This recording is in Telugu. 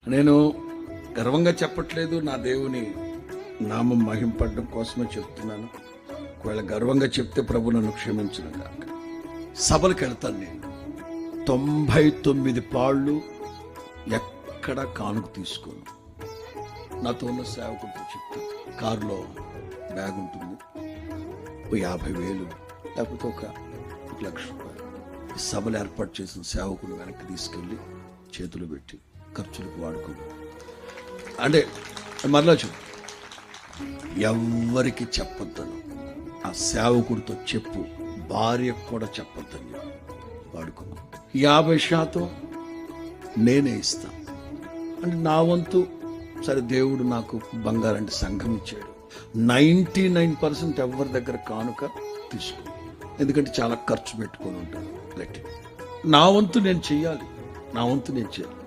నేను గర్వంగా చెప్పట్లేదు, నా దేవుని నామం మహింపడడం కోసమే చెప్తున్నాను. ఒకవేళ గర్వంగా చెప్తే ప్రభు నన్ను క్షమించను కాక. సభలకు వెళ్తాను నేను. 99 పాళ్ళు ఎక్కడ కానుక తీసుకోను. నాతో ఉన్న సేవకుడితో చెప్తాను, కారులో బ్యాగ్ ఉంటుంది, 50,000 లేకపోతే ఒక 1,00,000 రూపాయలు సభలు ఏర్పాటు చేసిన సేవకుడు వెనక్కి తీసుకెళ్ళి చేతులు పెట్టి ఖర్చులకు వాడుకోను. అంటే మరలా చెప్పు, ఎవ్వరికి చెప్పొద్దని, ఆ సేవకుడితో చెప్పు, భార్యకు కూడా చెప్పొద్దని వాడుకో. 50% నేనే ఇస్తాను. అంటే నా వంతు సరే, దేవుడు నాకు బంగారంటే సంఘం ఇచ్చాడు. 99% ఎవరి దగ్గర కానుక తీసుకో, ఎందుకంటే చాలా ఖర్చు పెట్టుకొని ఉంటాను. నా వంతు నేను చెయ్యాలి, నా వంతు నేను చేయాలి.